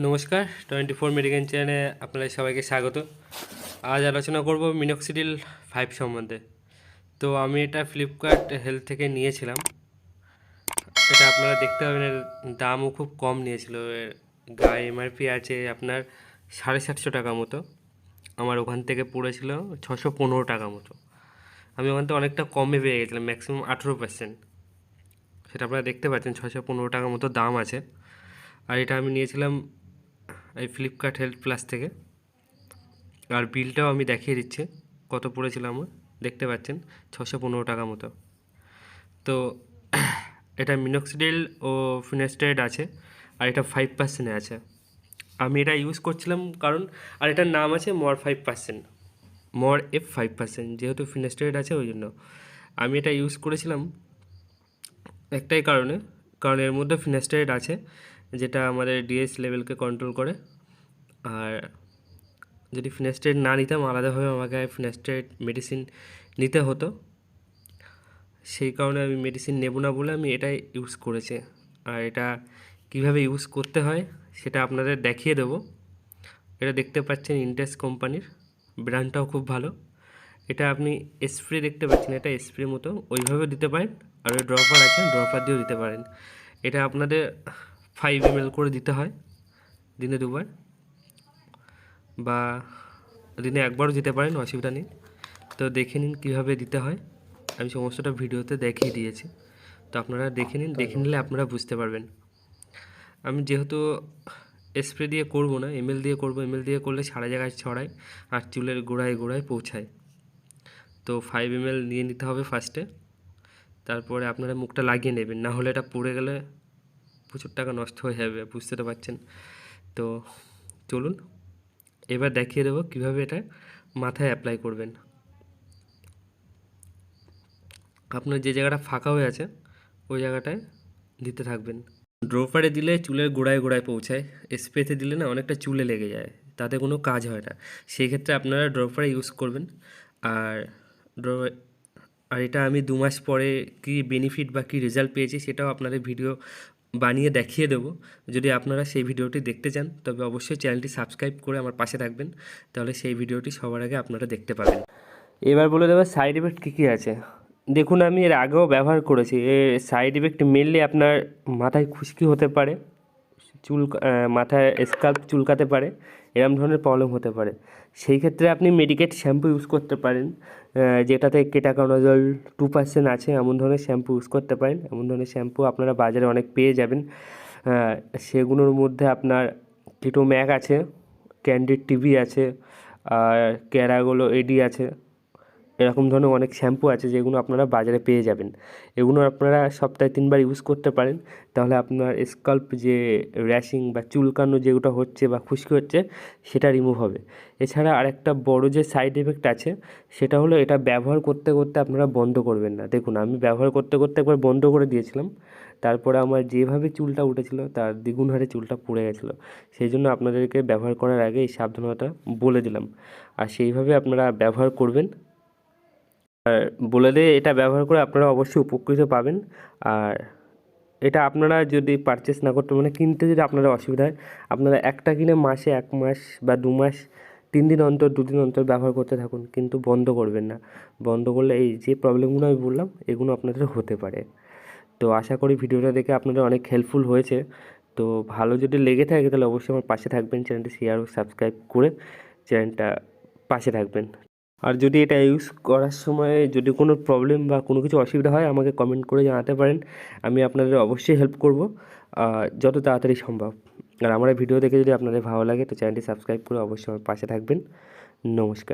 নমস্কার, 24 মেডিকেল চ্যানেলে আপনাদের সবাইকে স্বাগত। আজ আলোচনা করব মিনক্সিডিল 5 সম্বন্ধে। তো আমি এটা ফ্লিপকার্ট হেলথ থেকে নিয়েছিলাম। এটা আপনারা দেখতে পাবেন, এর দামও খুব কম নিয়েছিল। এর গায়ে এমআরপি আছে আপনার 750 টাকা মতো। আমার ওখান থেকে পড়েছিল 615 টাকা মতো। আমি ওখান থেকে অনেকটা কমে পেয়ে গেছিলাম, ম্যাক্সিমাম 18%। সেটা আপনারা দেখতে পাচ্ছেন, 615 টাকা মতো দাম আছে। আর এটা আমি নিয়েছিলাম এই ফ্লিপকার্ট হেলথ প্লাস থেকে। আর বিলটাও আমি দেখিয়ে দিচ্ছি কত পড়েছিল আমার, দেখতে পাচ্ছেন 615 টাকা মতো। তো এটা মিনক্সিডিল ও ফিনাস্টেরাইড আছে, আর এটা 5% আছে। আমি এটা ইউজ করছিলাম কারণ, আর এটার নাম আছে মর 5%, মর F5%, যেহেতু ফিনাস্টেরাইড আছে ওই জন্য আমি এটা ইউজ করেছিলাম একটাই কারণে, কারণ এর মধ্যে ফিনাস্টেরাইড আছে, যেটা আমাদের ডিএস লেভেলকে কন্ট্রোল করে। আর যদি ফিনাস্টেরাইড না নিতাম, আলাদাভাবে আমাকে ফিনাস্টেরাইড মেডিসিন নিতে হতো। সেই কারণে আমি মেডিসিন নেব না বলে আমি এটাই ইউজ করেছি। আর এটা কিভাবে ইউজ করতে হয় সেটা আপনাদের দেখিয়ে দেবো। এটা দেখতে পাচ্ছেন ইন্টেক্স কোম্পানির, ব্র্যান্ডটাও খুব ভালো। এটা আপনি স্প্রে দেখতে পাচ্ছেন, এটা স্প্রে মতো ওইভাবে দিতে পারেন, আর ওই ড্রপার আছে, ড্রপার দিয়েও দিতে পারেন। এটা আপনাদের 5 ml করে দিতে হয় দিনে 2বার, বা দিনে একবারও দিতে পারেন, অসুবিধা নেই। তো দেখে নিন কীভাবে দিতে হয়, আমি সমস্তটা ভিডিওতে দেখিয়ে দিয়েছি। তো আপনারা দেখে নিলে আপনারা বুঝতে পারবেন। আমি যেহেতু স্প্রে দিয়ে করব না, এমএল দিয়ে করব। এমএল দিয়ে করলে সারা জায়গায় ছড়ায় আর চুলের গোড়ায় গোড়ায় পৌঁছায়। তো 5 ml নিয়ে নিতে হবে ফার্স্টে, তারপরে আপনারা মুখটা লাগিয়ে নেবেন, না হলে এটা পড়ে গেলে প্রচুর টাকা নষ্ট হয়ে যাবে, বুঝতে তো পারছেন। তো চলুন এবার দেখিয়ে দেবো কীভাবে এটা মাথায় অ্যাপ্লাই করবেন। আপনার যে জায়গাটা ফাঁকা হয়ে আছে ওই জায়গাটায় দিতে থাকবেন। ড্রপারে দিলে চুলের গোড়ায় গোড়ায় পৌঁছায়, স্প্রেতে দিলে না অনেকটা চুলে লেগে যায়, তাতে কোনো কাজ হয় না। সেই ক্ষেত্রে আপনারা ড্রপারে ইউজ করবেন। আর আর এটা আমি 2 মাস পরে কী বেনিফিট বা কী রেজাল্ট পেয়েছি সেটাও আপনাদের ভিডিও বানিয়ে দেখিয়ে দেবো। যদি আপনারা সেই ভিডিওটি দেখতে চান তবে অবশ্যই চ্যানেলটি সাবস্ক্রাইব করে আমার পাশে থাকবেন, তাহলে সেই ভিডিওটি সবার আগে আপনারা দেখতে পাবেন। এবার বলে দেবো সাইড এফেক্ট কী কী আছে। দেখুন, আমি এর আগেও ব্যবহার করেছি। এর সাইড এফেক্ট মেনলি আপনার মাথায় খুশকি হতে পারে, মাথায় স্ক্যাল্প চুলকাতে পারে, এরকম ধরনের প্রবলেম হতে পারে। সেই ক্ষেত্রে আপনি মেডিকেট শ্যাম্পু ইউজ করতে পারেন, যেটাতে কেটাকোনাজল 2% আছে, এমন ধরনের শ্যাম্পু ইউজ করতে পারেন। এমন ধরনের শ্যাম্পু আপনারা বাজারে অনেক পেয়ে যাবেন। সেগুলোর মধ্যে আপনার কিটোম্যাক আছে, ক্যান্ডিড টিভি আছে, আর ক্যারাগোলো এডি আছে। এরকম ধরনের অনেক শ্যাম্পু আছে যেগুলো আপনারা বাজারে পেয়ে যাবেন। এগুলো আপনারা সপ্তাহে 3বার ইউজ করতে পারেন, তাহলে আপনার স্ক্যাল্প যে র্যাশিং বা চুলকানো যেগুলো হচ্ছে বা খুশকি হচ্ছে সেটা রিমুভ হবে। এছাড়া আরেকটা বড় যে সাইড এফেক্ট আছে সেটা হলো, এটা ব্যবহার করতে করতে আপনারা বন্ধ করবেন না। দেখুন, আমি ব্যবহার করতে করতে একবার বন্ধ করে দিয়েছিলাম, তারপরে আমার যেভাবে চুলটা উঠেছিল তার দ্বিগুণ হারে চুলটা পুড়ে গেছিলো। সেই জন্য আপনাদেরকে ব্যবহার করার আগে এই সাবধানতা বলে দিলাম, আর সেইভাবে আপনারা ব্যবহার করবেন। আর বলে দিয়ে এটা ব্যবহার করে আপনারা অবশ্যই উপকৃত পাবেন। আর এটা আপনারা যদি পারচেস না করতে, মানে কিনতে যদি আপনারা অসুবিধা হয়, আপনারা একটা কিনে মাসে 1 মাস বা 2 মাস 3 দিন অন্তর 2 দিন অন্তর ব্যবহার করতে থাকুন, কিন্তু বন্ধ করবেন না। বন্ধ করলে এই যে প্রবলেমগুলো আমি বললাম এগুলো আপনাদের হতে পারে। তো আশা করি ভিডিওটা দেখে আপনাদের অনেক হেল্পফুল হয়েছে। তো ভালো যদি লেগে থাকে তাহলে অবশ্যই আমার পাশে থাকবেন, চ্যানেলটি শেয়ার ও সাবস্ক্রাইব করে চ্যানেলটা পাশে থাকবেন। আর যদি এটা ইউজ করার সময় যদি কোনো প্রবলেম বা কোনো কিছু অসুবিধা হয় আমাকে কমেন্ট করে জানাতে পারেন, আমি আপনাদের অবশ্যই হেল্প করব যত তাড়াতাড়ি সম্ভব। আর আমার ভিডিও দেখে যদি আপনাদের ভালো লাগে তো চ্যানেলটি সাবস্ক্রাইব করে অবশ্যই আমার পাশে থাকবেন। নমস্কার।